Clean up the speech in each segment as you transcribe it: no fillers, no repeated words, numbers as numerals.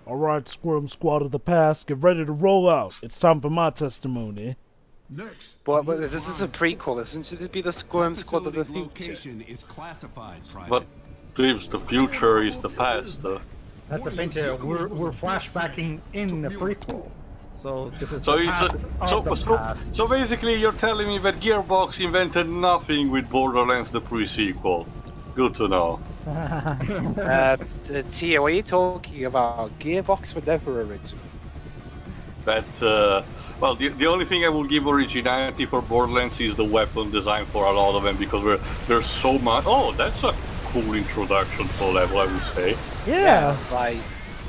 Alright, Squirm Squad of the past, get ready to roll out. It's time for my testimony. Next, But this is a prequel, isn't it? It'd be the Squirm Squad of the future. location is classified, Private. But Tibbs, the future is the past. That's the thing too. We're flashbacking in the prequel, so this is So the it's past of the past. so basically, you're telling me that Gearbox invented nothing with Borderlands the pre-sequel. Good to know. Tia, what are you talking about? Gearbox were never original. That well, the only thing I will give originality for Borderlands is the weapon design for a lot of them, because there's so much. Oh, that's a cool introduction for level, I would say. Yeah. Like,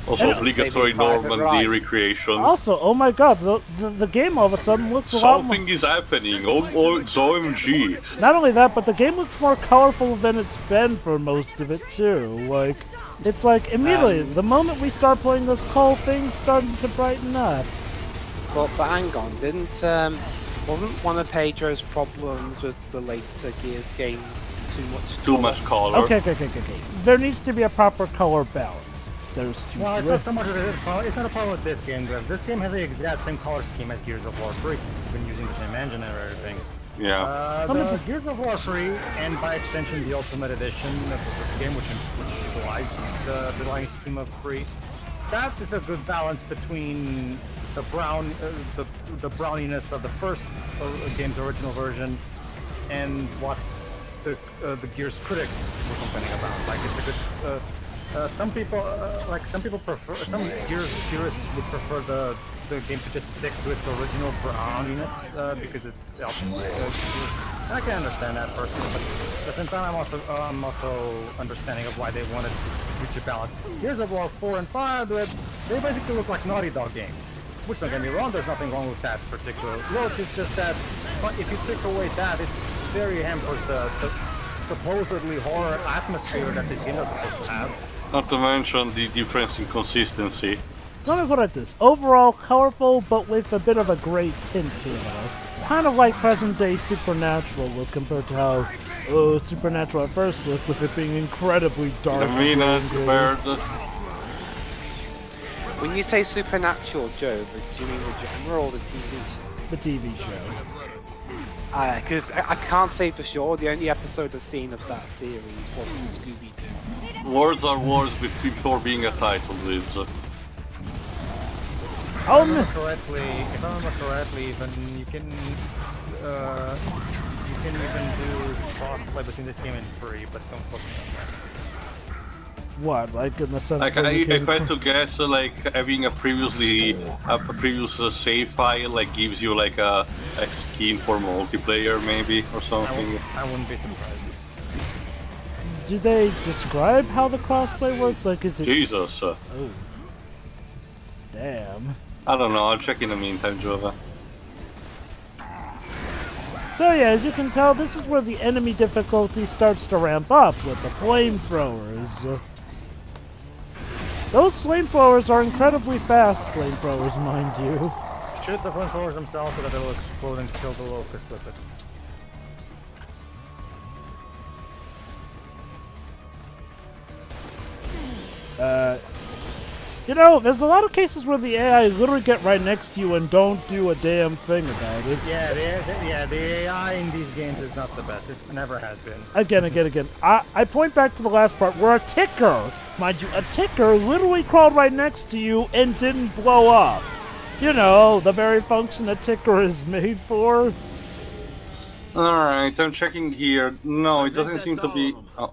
Also, obligatory Normandy recreation. Also, oh my god, the game all of a sudden looks a lot more... Something is happening. Oh, it's OMG. Not only that, but the game looks more colorful than it's been for most of it too. Like, it's like immediately the moment we start playing this whole thing starting to brighten up. but hang on, wasn't one of Pedro's problems with the later Gears games Too much color. Okay. There needs to be a proper color balance. There's too Well, it's not so much of it's not a problem with this game, because this game has the exact same color scheme as Gears of War 3. It's been using the same engine and everything. Yeah. The Gears of War 3, and by extension the Ultimate Edition of this game, which utilized the lighting scheme of 3, that is a good balance between the the browniness of the first game's original version and what the Gears critics were complaining about. Like, it's a good. Some people prefer, some Gears purists would prefer the game to just stick to its original browniness because it helps. I can understand that personally, but at the same time, I'm also understanding of why they wanted to reach a balance. Gears of War 4 and 5, they basically look like Naughty Dog games. Which, don't get me wrong, there's nothing wrong with that particular look. It's just that if you take away that, it very hampers the supposedly horror atmosphere that this game is supposed to have. Not to mention the difference in consistency. Let me put it this. Overall, colorful, but with a bit of a gray tint to it. Kind of like present-day Supernatural look compared to how Supernatural at first looked, with it being incredibly dark. The meanest bird. When you say Supernatural, Joe, do you mean the genre or the TV show? The TV show. Because I can't say for sure, the only episode I've seen of that series was the Scooby-Doo. Words are words before being a title, Lives. If I remember correctly, even you can even do crossplay between this game and 3, but don't focus on that. What, like in the sense Like, if I had to guess, like having a previous save file, like gives you like a skin for multiplayer, maybe, or something. I wouldn't be surprised. Do they describe how the crossplay works? Like, is it... Jesus. Oh. Damn. I don't know, I'll check in the meantime, Jova. So yeah, as you can tell, this is where the enemy difficulty starts to ramp up with the flamethrowers. Those flamethrowers are incredibly fast flamethrowers, mind you. Shoot the flamethrowers themselves so that they'll explode and kill the Locusts with it. You know, there's a lot of cases where the AI literally get right next to you and don't do a damn thing about it. Yeah, the AI in these games is not the best. It never has been. Again. I point back to the last part where a ticker, mind you, a ticker literally crawled right next to you and didn't blow up. You know, the very function a ticker is made for. Alright, I'm checking here. No, it doesn't seem to be... Oh.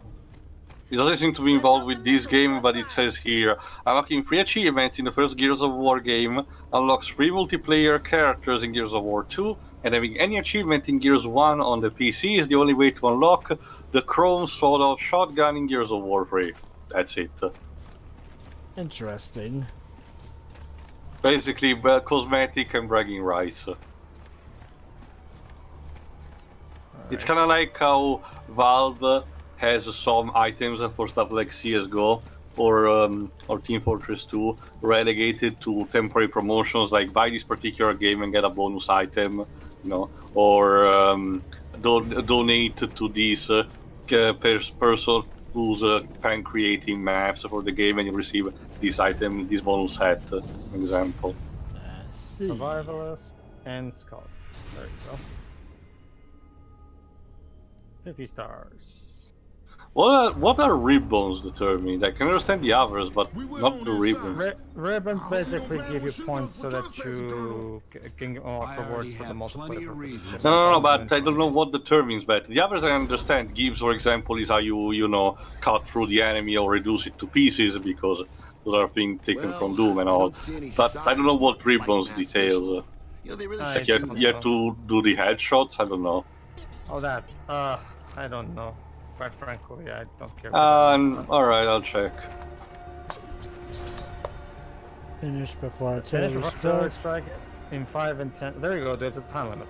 It doesn't seem to be involved with this game, but it says here, unlocking 3 achievements in the first Gears of War game, unlocks 3 multiplayer characters in Gears of War 2, and having any achievement in Gears 1 on the PC is the only way to unlock the Chrome Sawed-Off Shotgun in Gears of War 3. That's it. Interesting. Basically, cosmetic and bragging rights. It's kind of like how Valve has some items for stuff like CSGO or Team Fortress 2 relegated to temporary promotions, like buy this particular game and get a bonus item, you know, or donate to this person who's fan creating maps for the game, and you receive this item, this bonus hat, example. Let's see. Survivalist and Scout. There you go. 50 stars. What are ribbons determined? I can understand the others, but not the ribbons. Ribbons basically give you points so that you can unlock rewards for the multiplayer. No, but I don't know what determines that. The others I understand. Gives, for example, is how you know, cut through the enemy or reduce it to pieces, because those are things taken from Doom and all. But I don't know what ribbons details. Like you have to do the headshots, I don't know. Oh, that. I don't know. Quite frankly, I don't care. Alright, I'll check. Finish before artillery strike in 5 and 10. There you go, there's a time limit.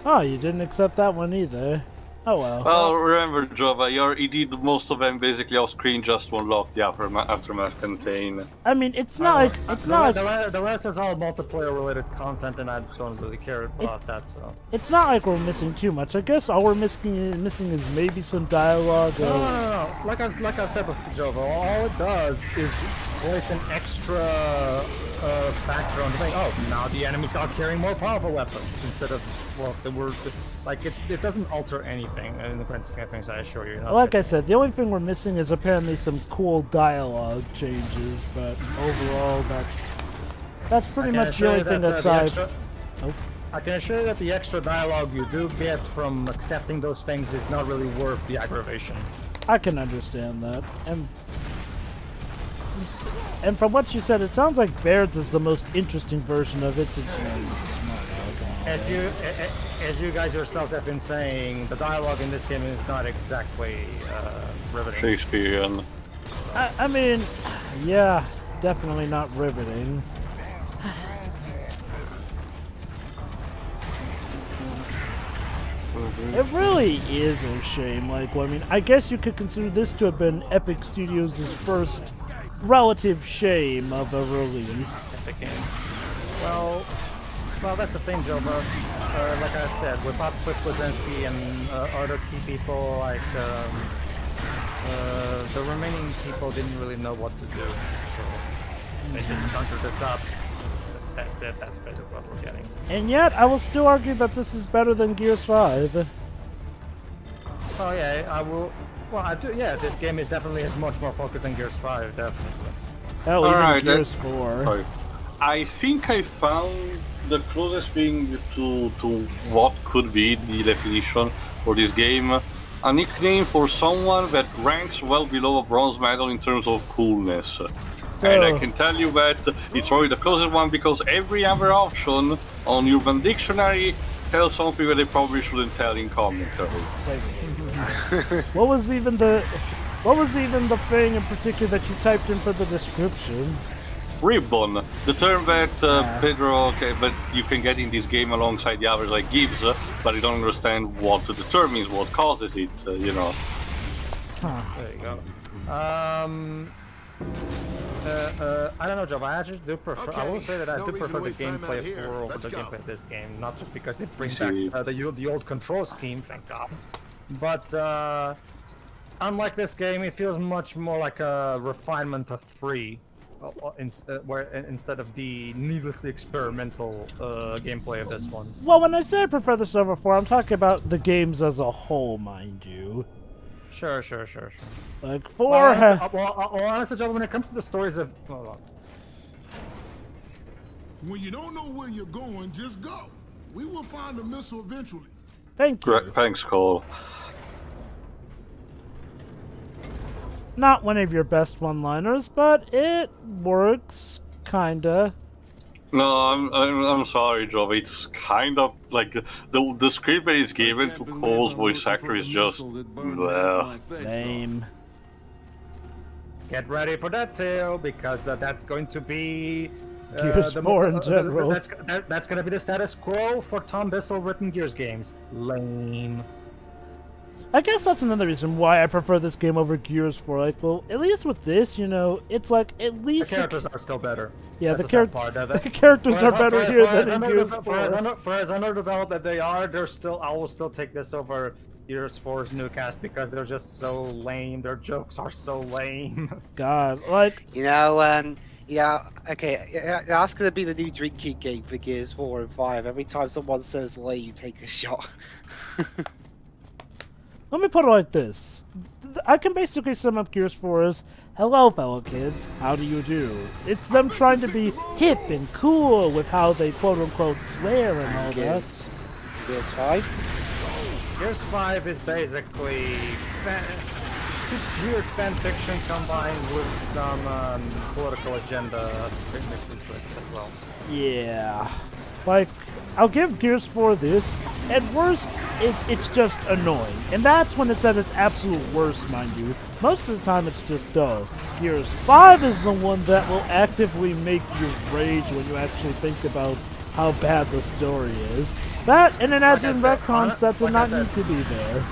Oh, you didn't accept that one either. Oh well. Well, remember, Jova, you did most of them basically off screen just to unlock the aftermath campaign. I mean, it's not like the rest is all multiplayer related content, and I don't really care about that. So it's not like we're missing too much. I guess all we're missing is maybe some dialogue. No. Like I said before, Jova, all it does is place an extra factor on the thing. Oh, now the enemies are carrying more powerful weapons instead of it doesn't alter anything in the grand scheme of things. I assure you. Like I said, the only thing we're missing is apparently some cool dialogue changes, but overall, that's pretty much the only thing aside. I can assure you that the extra dialogue you do get from accepting those things is not really worth the aggravation. I can understand that, and from what you said, it sounds like Baird's is the most interesting version of it, since as you guys yourselves have been saying, the dialogue in this game is not exactly riveting. Shakespearean. I mean, yeah, definitely not riveting. It really is a shame. Like, well, I mean, I guess you could consider this to have been Epic Studios' first relative shame of a release. Epic game. Well, that's the thing, Joe. Like I said, without Cliff Blazinski and other key people, like the remaining people didn't really know what to do. So they just conjured this up. That's it. That's basically what we're getting. And yet, I will still argue that this is better than Gears 5. Oh yeah, I will. Well, I do. Yeah, this game is definitely much more focused on Gears 5, definitely. Hell, even Gears 4. Sorry. I think I found the closest thing to what could be the definition for this game. A nickname for someone that ranks well below a bronze medal in terms of coolness. So, and I can tell you that it's probably the closest one, because every other option on Urban Dictionary tells something that they probably shouldn't tell in commentary. What was even the thing in particular that you typed in for the description? Ribbon, the term that Pedro, but you can get in this game alongside the others like gives, but you don't understand what determines, what causes it, you know. Huh. There you go. I don't know, Joe. I actually do prefer. I will say that I do prefer the gameplay of 4 over the gameplay of this game, not just because they bring back the old control scheme, thank God, but unlike this game, it feels much more like a refinement of 3. Instead of the needlessly experimental gameplay of this one. Well, when I say I prefer this over 4, I'm talking about the games as a whole, mind you. Sure. Like 4. Honestly, Joe, when it comes to the stories of, when you don't know where you're going, just go. We will find a missile eventually. Thank you. Thanks, Cole. Not one of your best one-liners, but it works, kinda. No, I'm sorry, Joe. It's kind of like the script that is given to Cole's voice actor is just lame. Get ready for that tale, because that's going to be Gears 4 in general. That's going to be the status quo for Tom Bissell written Gears games. Lame. I guess that's another reason why I prefer this game over Gears 4. Like, well, at least with this, you know, it's like at least the characters are still better. Yeah, the characters are better here than in Gears 4. For as underdeveloped that they are, I will still take this over Gears 4's new cast because they're just so lame. Their jokes are so lame. God, like, You know, yeah, okay, that's gonna be the new drinking game for Gears 4 and 5. Every time someone says lay, you take a shot. let me put it like this. I can basically sum up Gears 4 as, hello fellow kids, how do you do? It's them trying to be hip and cool with how they quote-unquote swear and all that. Gears 5? Gears 5 is basically weird fan fiction combined with some political agenda mixed into it as well. Yeah. Like, I'll give Gears 4 this. At worst, it's just annoying. And that's when it's at its absolute worst, mind you. Most of the time, it's just dull. Gears 5 is the one that will actively make you rage when you actually think about how bad the story is. That, and it adds in retcons that do not need to be there.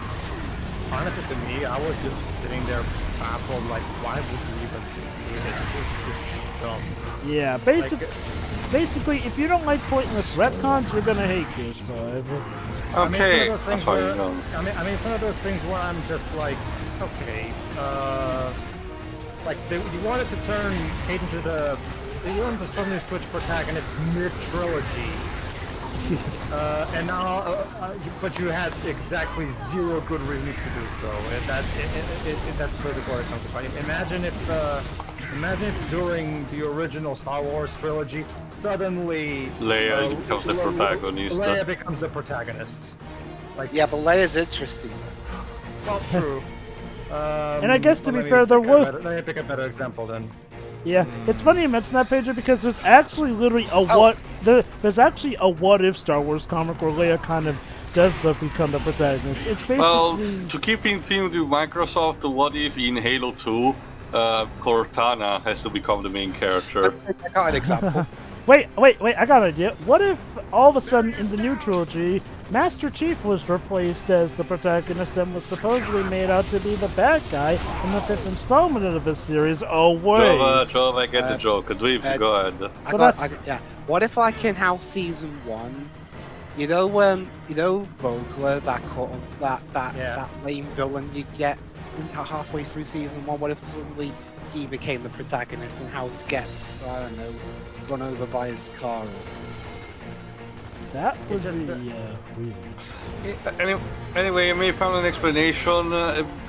Honestly, to me, I was just sitting there baffled, like, why would you even do it? It's just dumb. Yeah, basically, if you don't like pointless retcons, you're gonna hate Gears 5. Okay, it's one of those things where I'm just like, okay, like you wanted to turn Kate into you wanted to suddenly switch protagonists mid-trilogy. And now, but you had exactly zero good reasons to do so, and that's really what it comes to fight. Imagine if during the original Star Wars trilogy, suddenly Leia becomes the protagonist. Leia becomes the protagonist. Like, Yeah, but Leia's interesting. well, true. And I guess to be fair, there was. Let me pick a better example then. Yeah, it's funny you mention that, Pedro, because there's actually literally there's actually a what if Star Wars comic where Leia kind of does become the protagonist. It's basically Well, to keep in theme with Microsoft, the what if in Halo 2, Cortana has to become the main character. I got an example. Wait, I got an idea. What if all of a sudden in the new trilogy, Master Chief was replaced as the protagonist and was supposedly made out to be the bad guy in the 5th installment of this series? Oh, wait. Jova, I get the joke. Dweebs, go ahead. Yeah. What if, like, in House Season 1, you know Vogler, that lame villain you get halfway through Season 1, what if suddenly he became the protagonist and House gets, I don't know, run over by his car or something? That would be weird. Anyway, I may have found an explanation.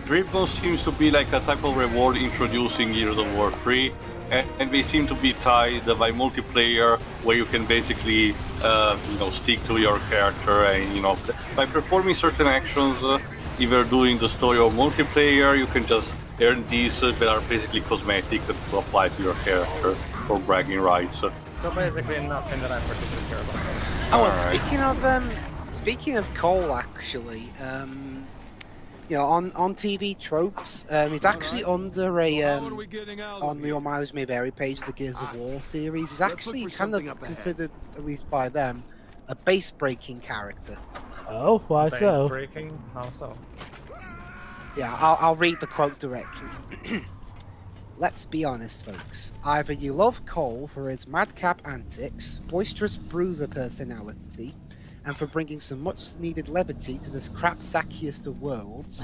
Dribble seems to be like a type of reward introducing Gears of War 3, and they seem to be tied by multiplayer, where you can basically, stick to your character, and by performing certain actions, either doing the story or multiplayer, you can just earn these that are basically cosmetic to apply to your character for bragging rights. So basically, nothing that I particularly care about. Speaking of Cole, actually, on TV tropes, he's actually under on the Your Mileage May Vary page of the Gears of War series. He's actually kind of considered, at least by them, a base-breaking character. Oh, why so? Base-breaking? How so? Yeah, I'll read the quote directly. Let's be honest, folks. Either you love Cole for his madcap antics, boisterous bruiser personality, and for bringing some much-needed levity to this crap-sackiest of worlds,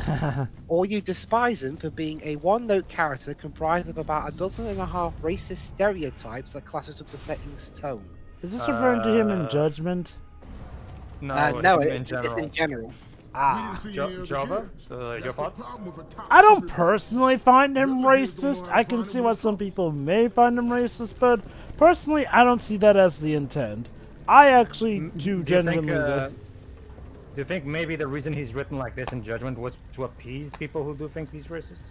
or you despise him for being a one-note character comprised of about 12.5 racist stereotypes that clashes with the setting's tone. Is this referring to him in Judgment? No, it's in general. Java? Your thoughts? I don't personally find him racist. I can see why some people may find him racist, but personally, I don't see that as the intent. I actually do genuinely. Do you think maybe the reason he's written like this in Judgment was to appease people who do think he's racist?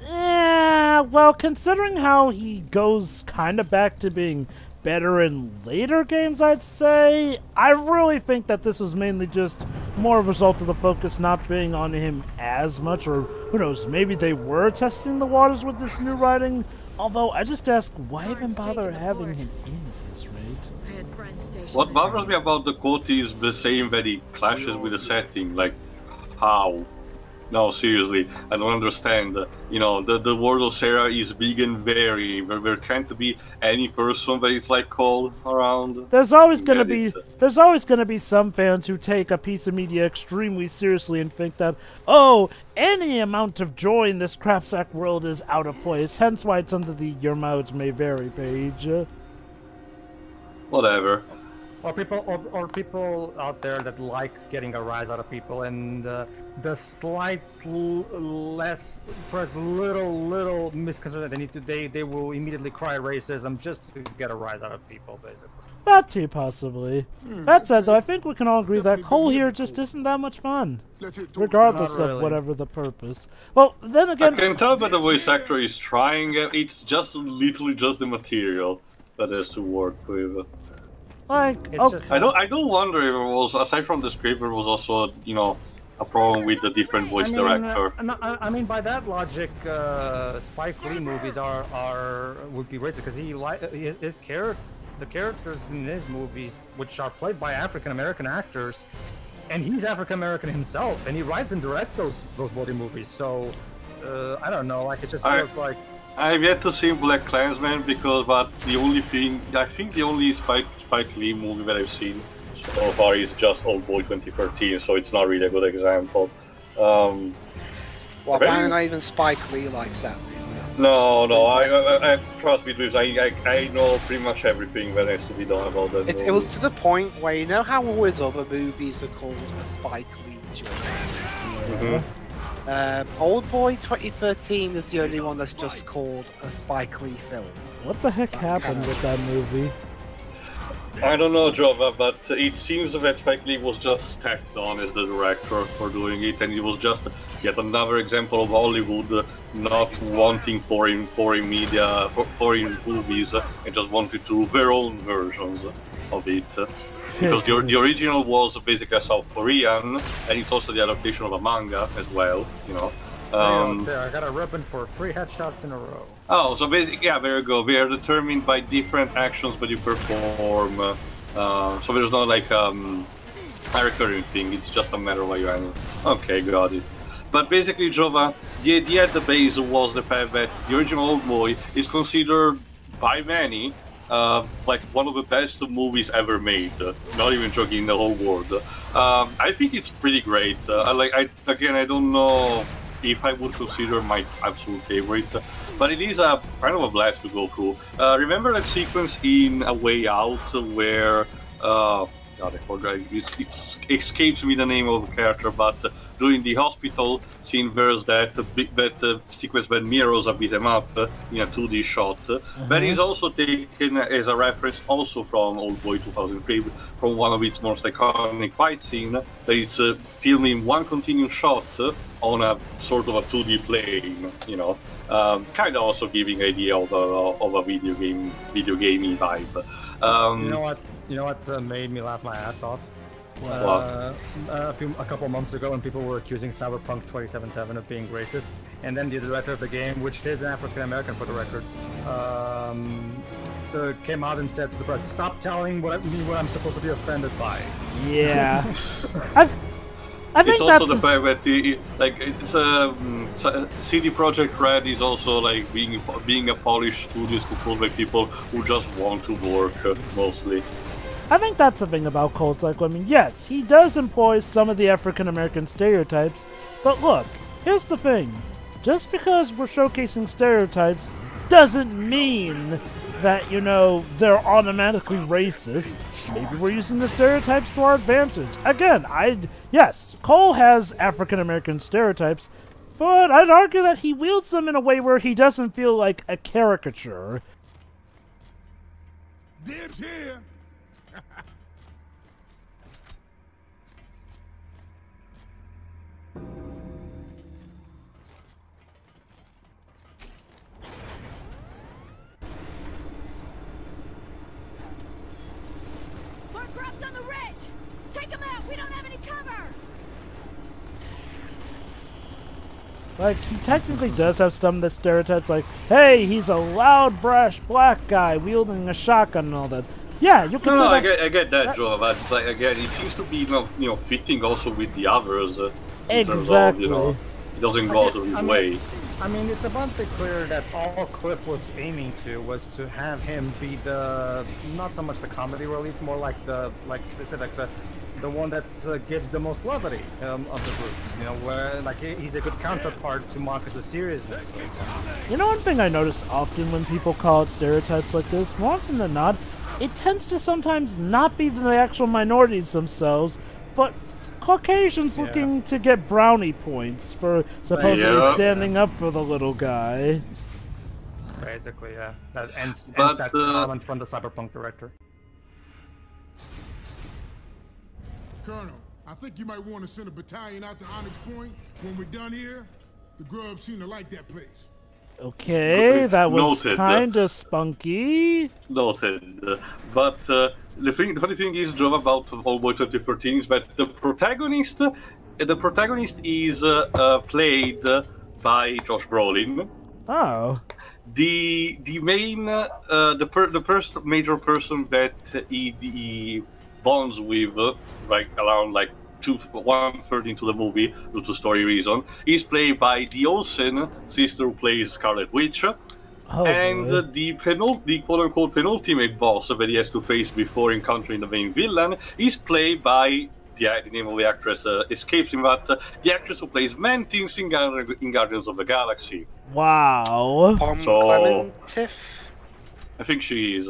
Yeah, well, considering how he goes kind of back to being better in later games, I'd say, I really think that this was mainly just more of a result of the focus not being on him as much, or who knows, maybe they were testing the waters with this new writing. Although, I just ask, why even bother having him in at this rate? What bothers me about the quote is the saying that he clashes with the setting, like, how? No, seriously, I don't understand. You know, the world of Sarah is big and varied. There can't be any person that is like Cole around. There's always gonna Get be it. there's always gonna be some fans who take a piece of media extremely seriously and think that, oh, any amount of joy in this crapsack world is out of place. Hence why it's under the your mileage may vary page. Whatever. Or people out there that like getting a rise out of people, and the slight less first little misconception that they need to they will immediately cry racism just to get a rise out of people, basically. That too, possibly. That said, though, I think we can all agree that Cole here just isn't that much fun, regardless Not of really. whatever the purpose. Well, then I again, can tell that the voice actor is trying. It's just literally just the material that has to work with. like, It's oh, just- I do wonder if it was, aside from the script, there was also, you know, a problem with the different voice director. I mean, by that logic, Spike Lee movies would be racist because the characters in his movies, which are played by African American actors, and he's African American himself, and he writes and directs those bloody movies. So I don't know, like it just feels like. I've yet to see Black Klansman but the only thing, I think the only Spike Lee movie that I've seen so far is just Old Boy 2013, so it's not really a good example. Well, Very- apparently not even Spike Lee likes that movie. No, I trust me, dudes, I know pretty much everything that has to be done about that movie. It was to the point where you know how all his other movies are called a Spike Lee joint. Mhm. Old Boy 2013 is the only one that's just called a Spike Lee film. what the heck happened with that movie? I don't know, Jova, but it seems that Spike Lee was just tacked on as the director for doing it, and it was just yet another example of Hollywood not wanting foreign media, foreign movies, and just wanted to do their own versions of it. Because the original was basically a South Korean, and it's also the adaptation of a manga as well, you know. There, I got a ribbon for 3 headshots in a row. Oh, so basically, yeah, there you go. They are determined by different actions that you perform. So there's not like a recurring thing. It's just a matter of how you handle. Okay, got it. But basically, Jova, the idea at the base was the fact that the original Old Boy is considered by many like one of the best movies ever made. Not even joking, in the whole world. I think it's pretty great. I don't know if I would consider my absolute favorite, but it is a kind of a blast to go through. Remember that sequence in A Way Out where God, I forgot, it escapes me the name of the character, but during the hospital scene there's that sequence where Mirosa beat him up in a 2D shot. That is also taken as a reference also from Old Boy 2003, from one of its most iconic fight scene, that it's filming one continuous shot on a sort of a 2D plane, you know, kind of also giving idea of a video gamey vibe. You know what made me laugh my ass off? A couple months ago, when people were accusing Cyberpunk 2077 of being racist, and then the director of the game, which is an African American for the record, came out and said to the press, "Stop telling me what I'm supposed to be offended by." Yeah, I think it's that's also the fact that CD Projekt Red is also like being a polished studio composed by people who just want to work mostly. I think that's the thing about Cold Cycle. I mean, yes, he does employ some of the African American stereotypes, but look, here's the thing. Just because we're showcasing stereotypes doesn't mean that, you know, they're automatically racist. Maybe we're using the stereotypes to our advantage. Again, yes, Cole has African American stereotypes, but I'd argue that he wields them in a way where he doesn't feel like a caricature. Dibs here. More grubs on the ridge! Take them out! We don't have any cover! Like, he technically does have some of the stereotypes, like, hey, he's a loud, brash black guy wielding a shotgun and all that. Yeah, you can No, say I get that, Joe, but like, again, it seems to be fitting also with the others. In terms of, exactly. you know, He doesn't go out of his way. I mean, it's abundantly clear that all Cliff was aiming to was to have him be the not so much the comedy relief, more like the the one that gives the most levity of the group. You know, where like he's a good counterpart to Marcus's seriousness. You know, one thing I notice often when people call it stereotypes like this, more often than not, it tends to sometimes not be the actual minorities themselves, but Caucasians looking to get brownie points for supposedly standing up for the little guy. Basically, yeah. That ends that comment from the Cyberpunk director. Colonel, I think you might want to send a battalion out to Onyx Point when we're done here. The grubs seem to like that place. Okay, that was Noted. kinda spunky. Noted. But the funny thing is, Joe, about Oldboy 2013 is that the protagonist is played by Josh Brolin. Oh. The main the first major person that he bonds with, like around like 1/3 into the movie due to story reason, is played by the Olsen sister who plays Scarlet Witch. Oh, and boy. the quote-unquote penultimate boss that he has to face before encountering the main villain is played by the name of the actress escapes him, but the actress who plays Mantis in Guardians of the Galaxy. Wow. Clementif? I think she is.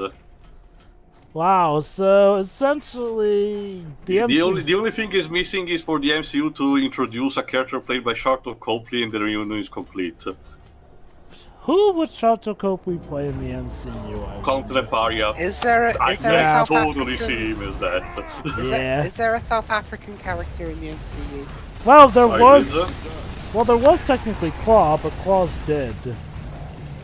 Wow, so essentially the only thing is missing is for the MCU to introduce a character played by Charlton Copley, and the reunion is complete. Who would Charlton Copley play in the MCU? Count Nefaria. Is there a I South totally African? see him as that. Is there a South African character in the MCU? Well, there was technically Claw, but Claw's dead.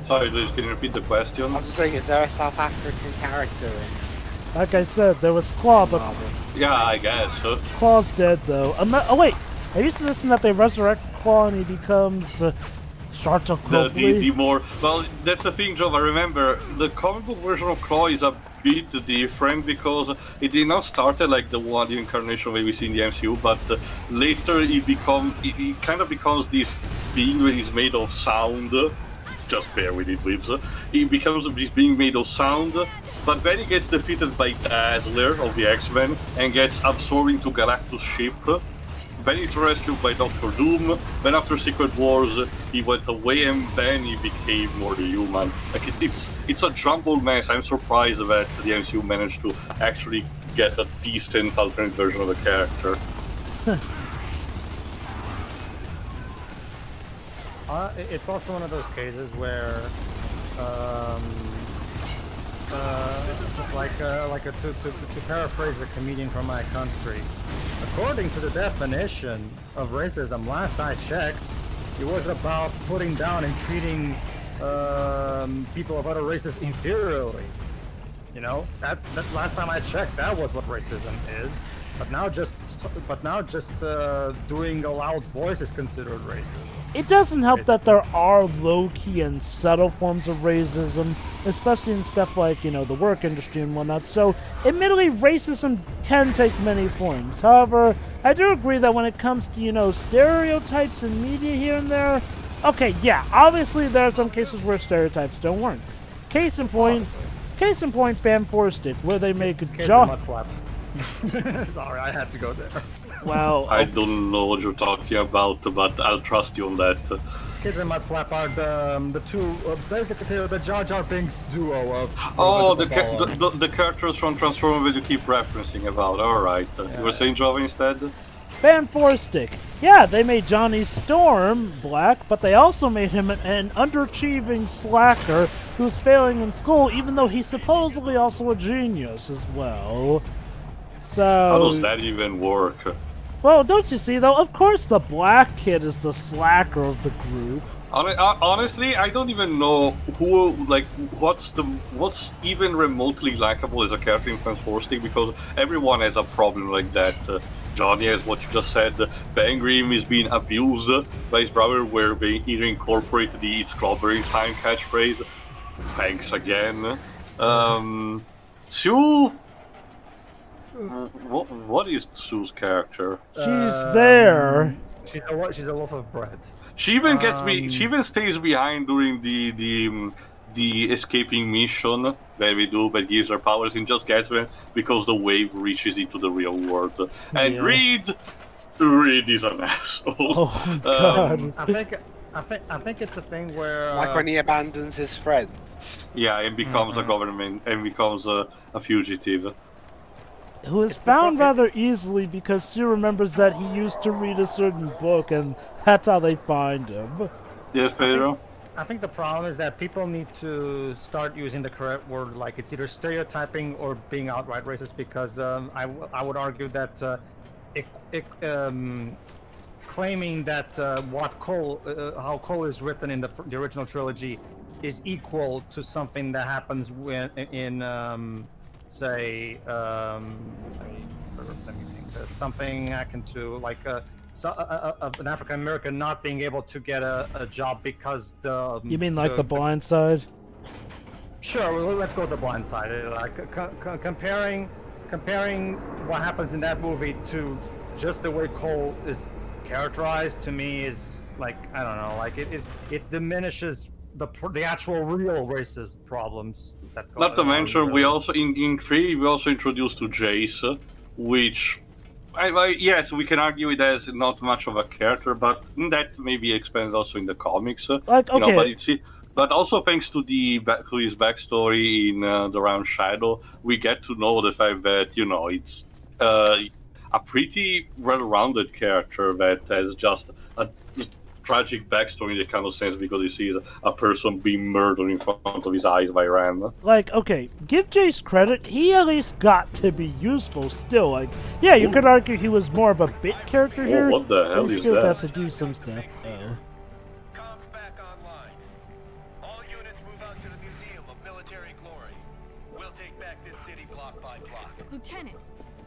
Sorry, Liz, can you repeat the question? I was just saying, is there a South African character in Like I said, there was Claw, but Marvel? Yeah, I guess. Claw's dead though. Oh wait, are you suggesting that they resurrect Claw and he becomes Charlton Copley? The more well, that's the thing, Joe. I remember the comic book version of Claw is a bit different because it did not start like the one incarnation we see in the MCU, but later it kind of becomes this being that is made of sound. Just bear with it, Libs. He becomes this being made of sound, but then he gets defeated by Dazzler of the X-Men and gets absorbed into Galactus' ship. Then he's rescued by Doctor Doom. Then after Secret Wars, he went away and then he became more human. Like it's a jumbled mess. I'm surprised that the MCU managed to actually get a decent alternate version of the character. It's also one of those cases where, to paraphrase a comedian from my country, according to the definition of racism, last I checked, it was about putting down and treating people of other races inferiorly. You know, that last time I checked, that was what racism is. But now just doing a loud voice is considered racism. It doesn't help that there are low-key and subtle forms of racism, especially in stuff like, you know, the work industry and whatnot. So, admittedly, racism can take many forms. However, I do agree that when it comes to, you know, stereotypes in media here and there, okay, yeah, obviously there are some cases where stereotypes don't work. Case in point, Fan Four Stick, where they make John. Sorry, I had to go there. Well, I don't know what you're talking about, but I'll trust you on that. Kids and Mudflap are the two, basically the Jar Jar Binks duo of... Oh, the characters from Transformers that you keep referencing about. Alright. You were saying Java instead? Fan Four Stick. Yeah, they made Johnny Storm black, but they also made him an underachieving slacker who's failing in school, even though he's supposedly also a genius as well. So... How does that even work? Well, don't you see, though? Of course the black kid is the slacker of the group. Honestly, I don't even know what's even remotely likable as a character in Transformers, because everyone has a problem like that. Johnny, as what you just said, Ben Grimm is being abused by his brother, where they either incorporate the "Eat Strawberry" time catchphrase. Thanks again. Sue. What is Sue's character? She's there. She's a loaf of bread. She even gets me. She even stays behind during the escaping mission that we do, that gives her powers, and just gets me because the wave reaches into the real world. And Reed is an asshole. Oh God. I think it's a thing where Like when he abandons his friends. Yeah, and becomes a government and becomes a fugitive. Who is found rather easily because Sue remembers that he used to read a certain book, and that's how they find him. Yes, Pedro? I think the problem is that people need to start using the correct word, like it's either stereotyping or being outright racist, because I would argue that claiming that how Cole is written in the original trilogy is equal to something that happens in say, let me think, something akin to like an African American not being able to get a job because the. You mean like The Blind Side? Sure, well, let's go with The Blind Side. Like comparing what happens in that movie to just the way Cole is characterized, to me is like, I don't know, like it diminishes the actual real racist problems that go Not to on mention, there. we also in 3 we also introduced to Jace, which yes, we can argue it as not much of a character, but that maybe expands also in the comics. Like, okay. You know, but also thanks to his backstory in the Round Shadow, we get to know the fact that it's a pretty well-rounded character that has just a tragic backstory in the kind of sense, because he sees a person being murdered in front of his eyes by Ram. Like, okay, give Jace credit, he at least got to be useful still. Like, yeah, you could argue he was more of a bit character here. What the hell but he is still that? got to do some stuff. Comms back online. All units move out to the Museum of Military Glory. We'll take back this city block by block. Lieutenant,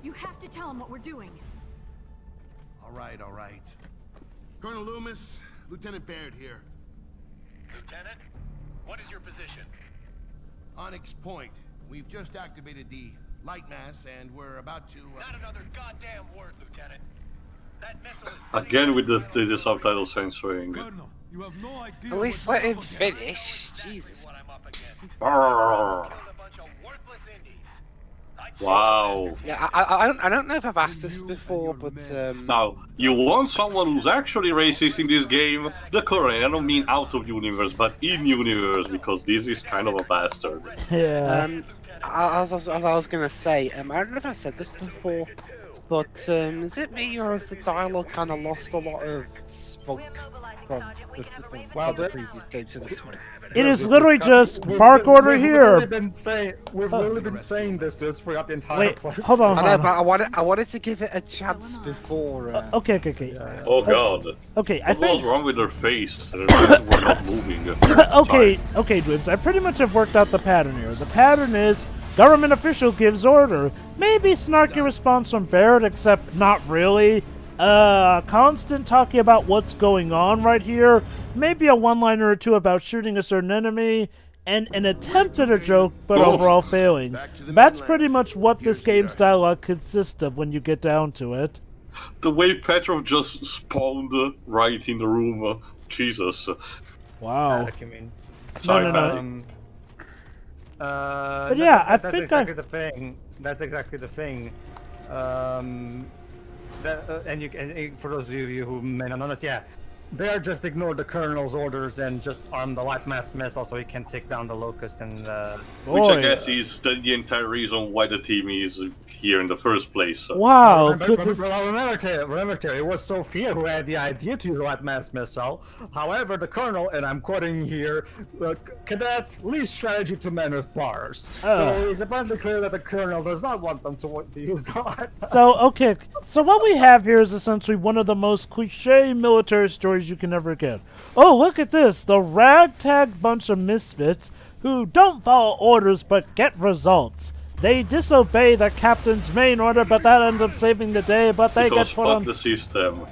you have to tell him what we're doing. All right. Colonel Loomis, Lieutenant Baird here. Lieutenant, what is your position? Onyx Point. We've just activated the lightmass, and we're about to... Not another goddamn word, Lieutenant. That missile is... Again with the subtitle censoring. Colonel, you have no idea At least what let you're him up against. finish. Jesus. What I'm up against. Arrgh. Killed a bunch of worthless Indies. Wow. Yeah, I don't know if I've asked this before, but Now, you want someone who's actually racist in this game? The current, I don't mean out of universe, but in universe, because this is kind of a bastard. Yeah. as I was gonna say, I don't know if I've said this before, but is it me or has the dialogue kind of lost a lot of spunk from the previous game to this one? It is literally just bark order here. We've literally been saying this throughout the entire Wait, play. hold on. I know, but I wanted to give it a chance before. Okay. Oh god. Okay, I What was think... wrong with her face? We're not moving. Okay, Dwibs, I pretty much have worked out the pattern here. The pattern is government official gives order. Maybe snarky response from Barrett, except not really. Constant talking about what's going on right here. Maybe a one-liner or two about shooting a certain enemy. And an attempt at a joke, but overall failing. That's pretty much what this game's dialogue consists of when you get down to it. The way Pedro just spawned right in the room. Jesus. Wow. Sorry, No. But yeah, I that's think exactly the thing. That's exactly the thing. And for those of you who may not know this, yeah, Bear just ignored the Colonel's orders and just armed the lightmass missile so he can take down the Locust and. Which I guess is the entire reason why the team is here in the first place. Wow. Remember, Terry, it was Sophia who had the idea to use the lightmass missile. However, the Colonel, and I'm quoting here, cadet leaves strategy to men with bars. So it's abundantly clear that the Colonel does not want them to use the lightmass. So what we have here is essentially one of the most cliche military stories you can ever get. Oh, look at this. The ragtag bunch of misfits who don't follow orders but get results. They disobey the captain's main order, but that ends up saving the day, but they get put on... the system.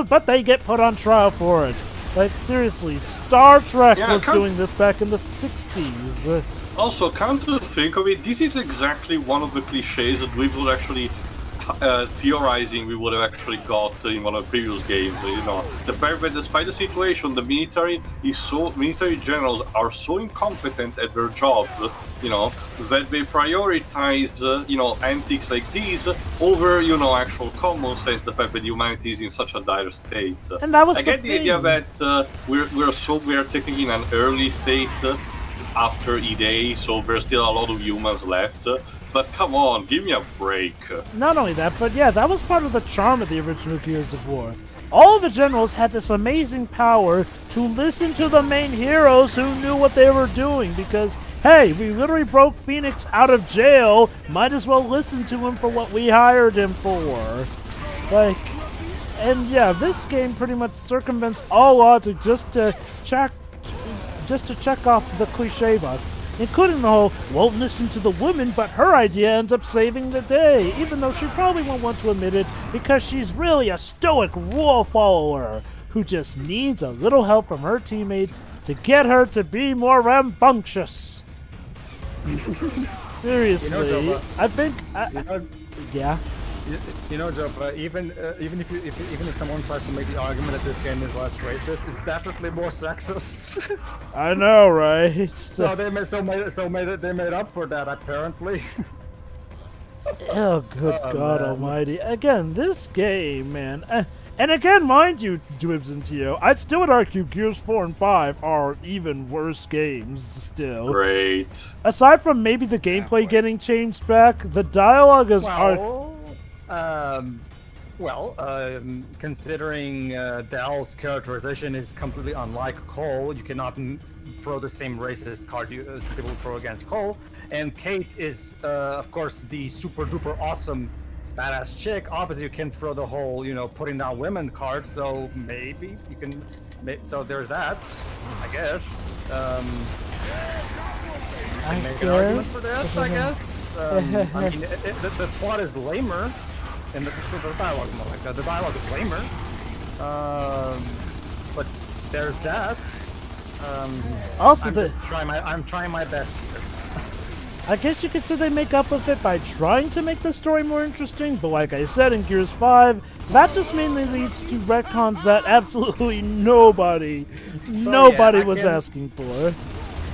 But they get put on trial for it. Like, seriously, Star Trek was doing this back in the 60s. Also, come to think of it, this is exactly one of the cliches that we would actually theorizing we would have actually got in one of the previous games. You know, the fact that despite the situation, the military generals are so incompetent at their jobs, you know, that they prioritize, you know, antics like these over, you know, actual common sense. The fact that humanity is in such a dire state. And that was I get the idea that we're technically in an early state after E-Day, so there's still a lot of humans left. But come on, give me a break. Not only that, but yeah, that was part of the charm of the original Gears of War. All the generals had this amazing power to listen to the main heroes who knew what they were doing because, hey, we literally broke Phoenix out of jail, might as well listen to him for what we hired him for. Like, and yeah, this game pretty much circumvents all logic just to check off the cliche box. Including the whole, won't listen to the woman, but her idea ends up saving the day, even though she probably won't want to admit it because she's really a stoic rule follower who just needs a little help from her teammates to get her to be more rambunctious. Seriously, you know, I think, yeah. You know, Joe, even if someone tries to make the argument that this game is less racist, it's definitely more sexist. I know, right? So they made up for that apparently. Oh, good God Almighty! Again, this game, man. And again, mind you, Dwibs and Tio, I'd still would argue Gears 4 and 5 are even worse games still. Great. Aside from maybe the gameplay getting changed back, the dialogue is considering Dal's characterization is completely unlike Cole, you cannot throw the same racist card as people throw against Cole. And Kate is, of course, the super duper awesome badass chick. Obviously, you can throw the whole, you know, putting down women card. So maybe you can. So there's that, I guess. I make an argument for that, I guess. I mean, the plot is lamer. And the dialogue is more like that. The dialogue is lamer. But there's that. Also, I'm trying my best here. I guess you could say they make up with it by trying to make the story more interesting, but like I said in Gears 5, that just mainly leads to retcons that absolutely nobody was asking for.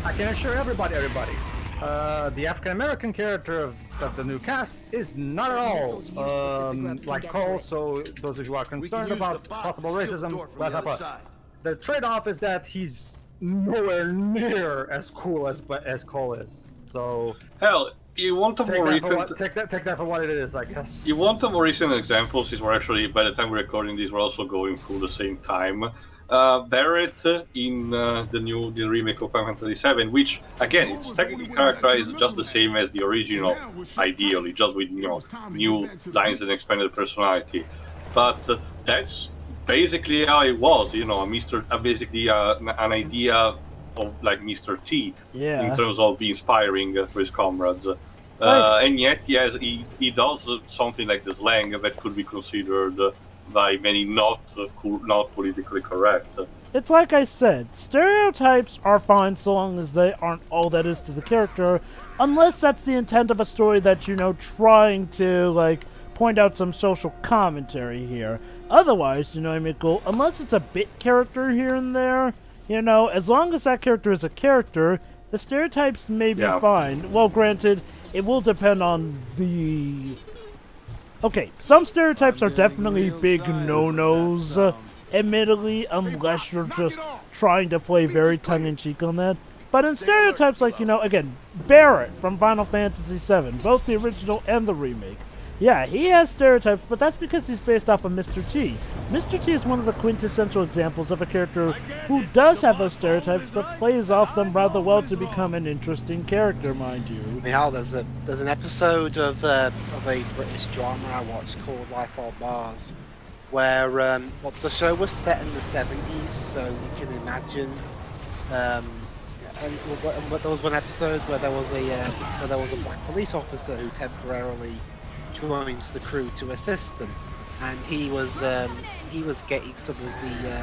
I can assure everybody, the African-American character of the new cast is not at all like Cole, so those of you who are concerned about possible racism, the trade-off is that he's nowhere near as cool as Cole is. So hell, you want a more recent... Take that for what it is, I guess. You want a more recent example, since we're actually, by the time we're recording this, we're also going through the same time. Barrett in the remake of Final Fantasy VII, which again it's technically characterized just the same as the original, ideally, just with new lines and expanded personality. But that's basically how it was, you know, basically an idea of like Mr. T in terms of being inspiring for his comrades. And yet, yes, he does something like the slang that could be considered by many not politically correct. It's like I said, stereotypes are fine so long as they aren't all that is to the character, unless that's the intent of a story that, you know, trying to, like, point out some social commentary here. Otherwise, you know, I mean, cool, unless it's a bit character here and there, you know, as long as that character is a character, the stereotypes may be fine. Well, granted, it will depend on the... Okay, some stereotypes are definitely big no-nos, admittedly, unless you're just trying to play very tongue-in-cheek on that. But in stereotypes like, you know, again, Barrett from Final Fantasy VII, both the original and the remake. Yeah, he has stereotypes, but that's because he's based off of Mr. T. Mr. T is one of the quintessential examples of a character who does have those stereotypes, but plays off them rather well to become an interesting character, mind you. Mihal, there's an episode of a British drama I watched called Life on Mars, where the show was set in the 70s, so you can imagine. And there was one episode where there was a black police officer who temporarily joins the crew to assist them, and he was getting some of the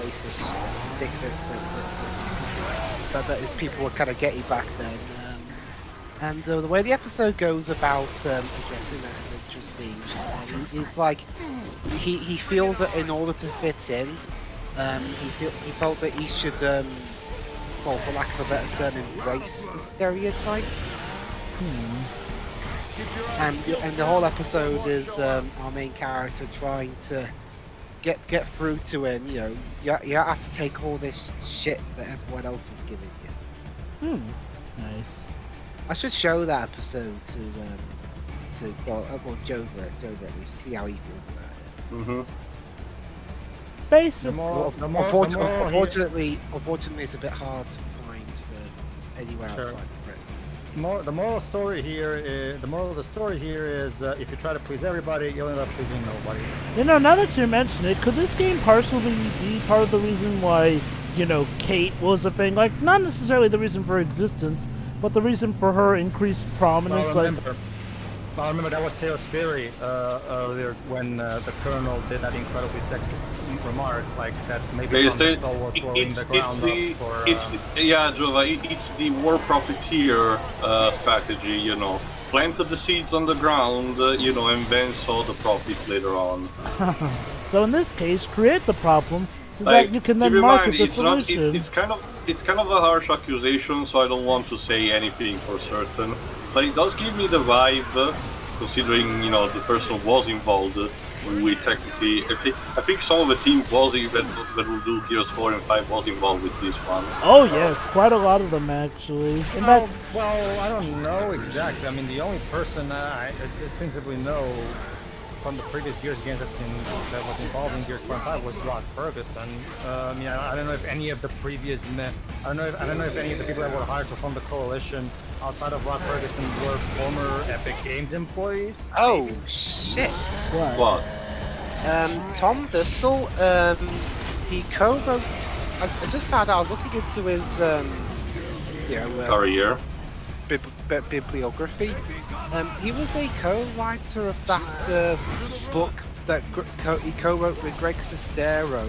racist stick that his people were kind of getting back then, And the way the episode goes about addressing that is interesting. It's like he feels that in order to fit in, he felt that he should, well, for lack of a better term, embrace the stereotypes. And the whole episode is our main character trying to get through to him. You know, you have to take all this shit that everyone else is giving you. Nice. I should show that episode to Joe to see how he feels about it. Basically, Unfortunately, it's a bit hard to find for anywhere outside of Britain. The moral story here is if you try to please everybody, you'll end up pleasing nobody. you know, now that you mention it, could this game partially be part of the reason why, you know, Kate was a thing? Like, not necessarily the reason for her existence, but the reason for her increased prominence. I remember that was Taylor's theory earlier when the Colonel did that incredibly sexist remark, like that maybe was slowing the ground up for... It's the war profiteer strategy, you know. Planted the seeds on the ground, you know, and then saw the profit later on. So in this case, create the problem so like, that you can then market the it's solution. It's kind of a harsh accusation, so I don't want to say anything for certain. But it does give me the vibe, considering, you know, the person was involved. We technically, I think some of the team was that will do Gears 4 and 5 was involved with this one. Oh yes, quite a lot of them actually. In fact, well, I don't know exactly. I mean, the only person I distinctively know from the previous Gears games that was involved in Gears 4 and 5 was Rod Ferguson. I mean, I don't know if any of the previous I don't know if any of the people that were hired from the Coalition outside of Rod Ferguson were former Epic Games employees. Oh shit! What? Tom Bissell, he co-wrote. I just found out. I was looking into his, Career. Bibliography. He was a co-writer of that book that he co-wrote with Greg Sestero,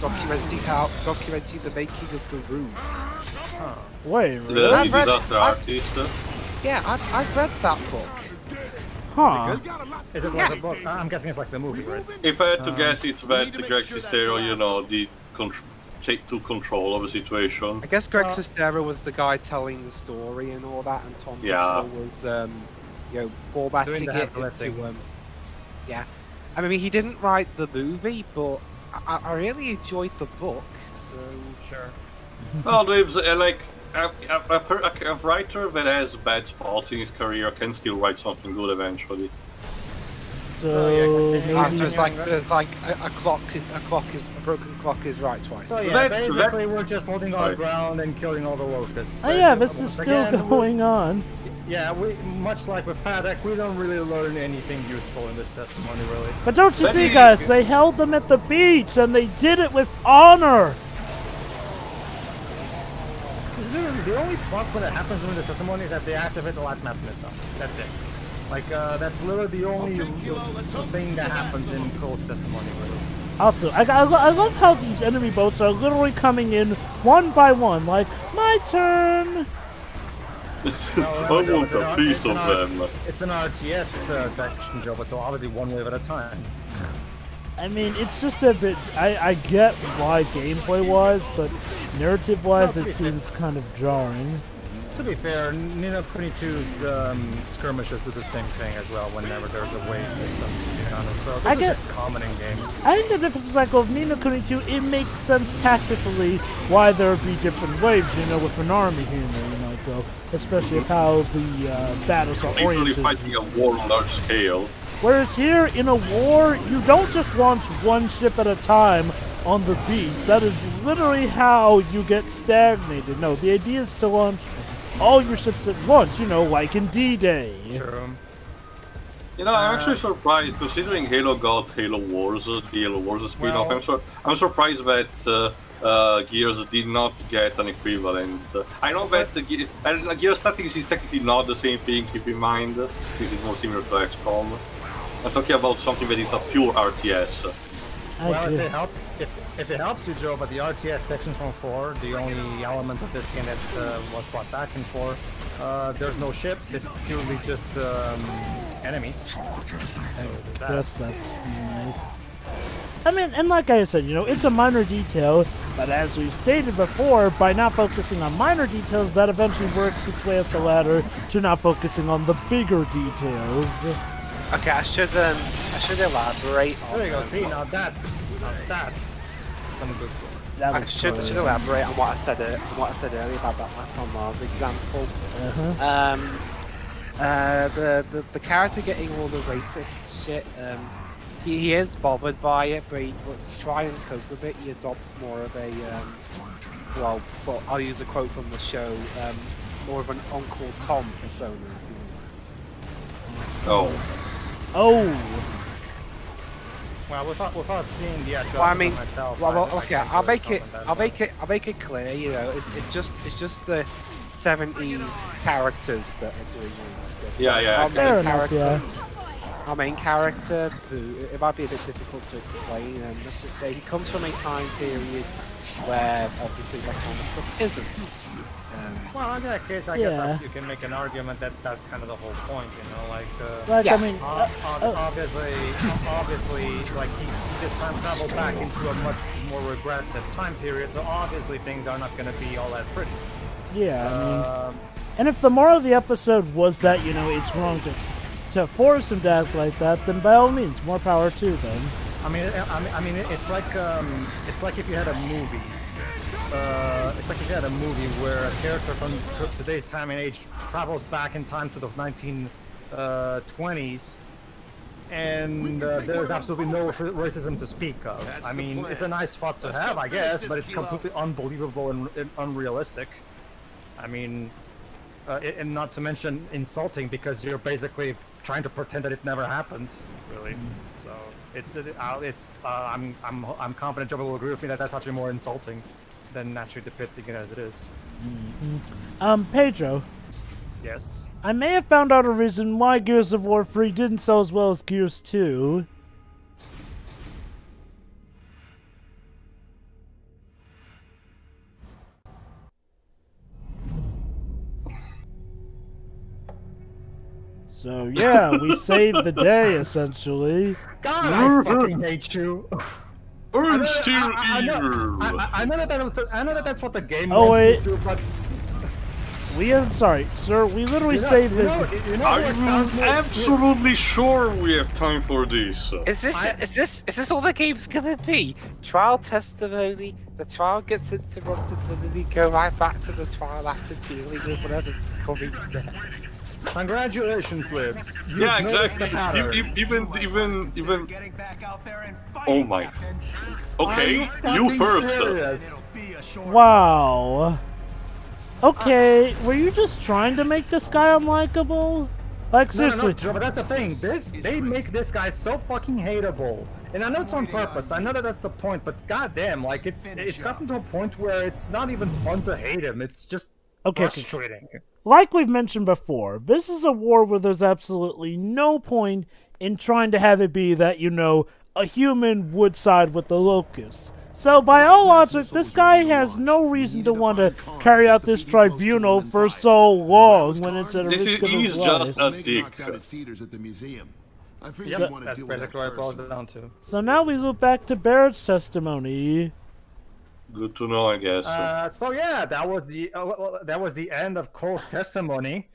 documenting the making of the Room. wait, The really? disaster artist. Yeah, I've read that book. Huh. Is it like a book? I'm guessing it's like the movie, right? If I had to guess, it's that Greg Sestero, you know, took control of the situation. I guess Greg Sestero was the guy telling the story and all that, and Tom Bissell was, formatting it into, yeah. I mean, he didn't write the movie, but I really enjoyed the book, so... Sure. Well, there's like a writer that has bad spots in his career can still write something good eventually. So maybe it's like a broken clock is right twice. So yeah, basically we're just holding our ground and killing all the locusts. oh yeah, this is still going on. Yeah, much like with Paddock, we don't really learn anything useful in this testimony, really. But don't you see, guys? They held them at the beach, and they did it with honor. Literally, the only plot point that happens during the testimony is that they activate the lightmass missile. That's it. Like, that's literally the only thing that happens in Cole's testimony, really. Also, I love how these enemy boats are literally coming in one by one, like, my turn! I want a piece of them. It's an RTS section, Joe, but so obviously one wave at a time. I mean, it's just a bit... I get why gameplay-wise, but narrative-wise it seems kind of jarring. To be fair, Nino Kuni 2's skirmishes do the same thing as well whenever there's a wave system, to be honest. So this is just common in games. I think the difference is like, with Nino Kuni 2, it makes sense tactically why there would be different waves, you know, with an army here and there, you know, so, especially of how the battles are oriented. Literally fighting a war on large scale. Whereas here, in a war, you don't just launch one ship at a time on the beach. That is literally how you get stagnated. No, the idea is to launch all your ships at once, you know, like in D-Day. Sure. You know, I'm actually surprised, considering Halo got Halo Wars, the Halo Wars spin-off. I'm surprised that Gears did not get an equivalent. I know that Gears Tactics is technically not the same thing, keep in mind, since it's more similar to XCOM. I'm talking about something that is a pure RTS. Well, if it helps you, Joe, but the RTS sections from 4, the only element of this game that was brought back in 4, There's no ships. It's purely just enemies. Yes, that's nice. I mean, and like I said, you know, it's a minor detail, but as we stated before, by not focusing on minor details, that eventually works its way up the ladder to not focusing on the bigger details. Okay, I should elaborate on. There you go. See, now that's some good. That I was should good. elaborate on what I said earlier about that last on Mars example. The character getting all the racist shit. He is bothered by it, but to try and cope with it, he adopts more of a well, I'll use a quote from the show, more of an Uncle Tom persona. Oh. Well, without seeing the actual. Well, I mean, myself, okay, I'll make it clear. You know, it's just the 70s characters that are doing all this stuff. Yeah. Fair enough, yeah. Our main character, who it might be a bit difficult to explain, and let's just say he comes from a time period where obviously that kind of stuff isn't. Well, in that case, I guess you can make an argument that that's kind of the whole point, you know, like. I mean, obviously, like he just time traveled back into a much more regressive time period, so obviously things are not going to be all that pretty. Yeah, I mean, and if the moral of the episode was that, you know, it's wrong to force him to act like that, then by all means, more power to them. I mean, it's like if you had a movie. It's like if you had a movie where a character from today's time and age travels back in time to the 1920s, and there's absolutely no racism to speak of. I mean, it's a nice thought to have, I guess, but it's completely unbelievable and unrealistic. I mean, and not to mention insulting, because you're basically trying to pretend that it never happened, really. So I'm confident Joe will agree with me that that's actually more insulting than actually depicting it as it is. Pedro. Yes. I may have found out a reason why Gears of War 3 didn't sell as well as Gears 2. So yeah, we saved the day essentially. God, I fucking hate you. I'm still here. I know that that's what the game wait. to, but I'm sorry, sir. We literally saved it. I'm absolutely sure we have time for this. Is this all the game's gonna be? Trial testimony. The trial gets interrupted, and then we go right back to the trial after dealing with whatever's coming next. Congratulations, Libs. Yeah, exactly. Even. Oh my. Okay, you first. Wow. Okay, were you just trying to make this guy unlikable? Like seriously. No, Joe, but that's the thing. They make this guy so fucking hateable. And I know it's on purpose. I know that that's the point, but goddamn, like it's gotten to a point where it's not even fun to hate him. It's just frustrating. Like we've mentioned before, this is a war where there's absolutely no point in trying to have it be that, you know, a human would side with the Locusts. So by all logic, this guy has no reason to want to carry out this tribunal for so long when it's at a risk of his life. Just a dick. Yep, that's basically what it boils down to. So now we loop back to Barrett's testimony. Good to know, I guess. So yeah, that was the end of Cole's testimony.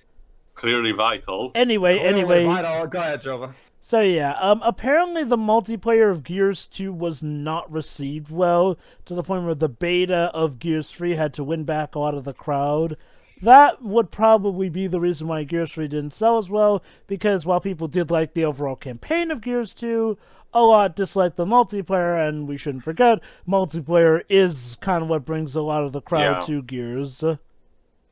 Clearly vital. Anyway. Vital. Go ahead, Jova. So yeah, apparently the multiplayer of Gears 2 was not received well, to the point where the beta of Gears 3 had to win back a lot of the crowd. That would probably be the reason why Gears 3 didn't sell as well, because while people did like the overall campaign of Gears 2, a lot disliked the multiplayer, and we shouldn't forget, multiplayer is kind of what brings a lot of the crowd to Gears.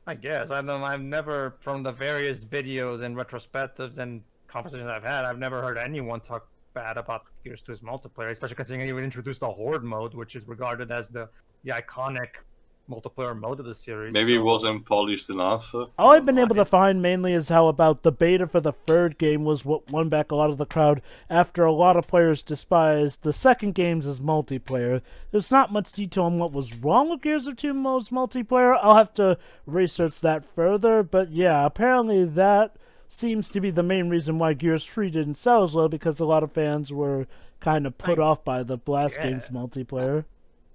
I guess. I've never, from the various videos and retrospectives and conversations I've had, I've never heard anyone talk bad about Gears 2's multiplayer, especially considering you would introduce the Horde mode, which is regarded as the iconic multiplayer mode of the series. Maybe it so- wasn't polished enough. All I've been able to find mainly is how about the beta for the third game was what won back a lot of the crowd after a lot of players despised the second game's as multiplayer. There's not much detail on what was wrong with Gears of 2's multiplayer. I'll have to research that further, but yeah, apparently that seems to be the main reason why Gears 3 didn't sell as well, because a lot of fans were kind of put off by the last game's multiplayer.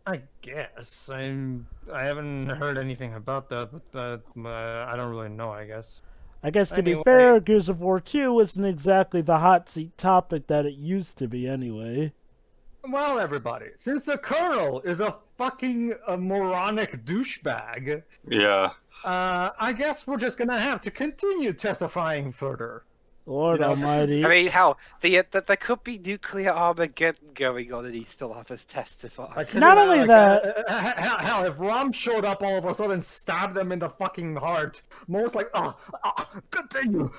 I guess. I haven't heard anything about that, but I don't really know, I guess. I guess to be Anyway. fair, Gears of War 2 isn't exactly the hot seat topic that it used to be anyway. Well, everybody, since the Colonel is a fucking moronic douchebag, Yeah. I guess we're just gonna have to continue testifying further. Lord almighty. I mean, hell, there could be nuclear Armageddon going on and he still have us testify. Like, Not only that- hell, if Rom showed up all of a sudden and stabbed them in the fucking heart, Mo's like, continue.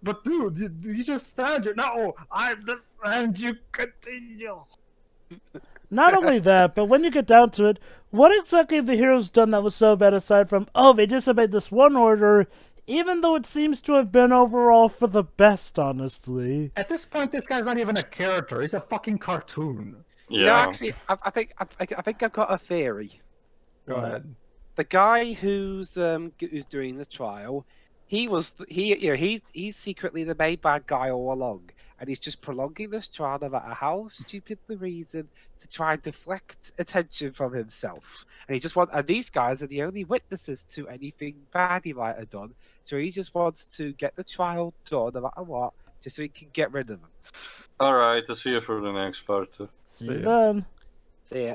But dude, you just stabbed you. No, and you continue. Not only that, but when you get down to it, what exactly have the heroes done that was so bad aside from, oh, they disobeyed this one order, even though it seems to have been overall for the best, honestly. At this point, this guy's not even a character. He's a fucking cartoon. Yeah. No, actually, I think I've got a theory. Go ahead. The guy who's doing the trial, he's secretly the main bad guy all along, and he's just prolonging this trial no matter how stupid the reason to try and deflect attention from himself. And and these guys are the only witnesses to anything bad he might have done. So he just wants to get the trial done no matter what, just so he can get rid of them. Alright, I'll see you for the next part. See you then. See ya.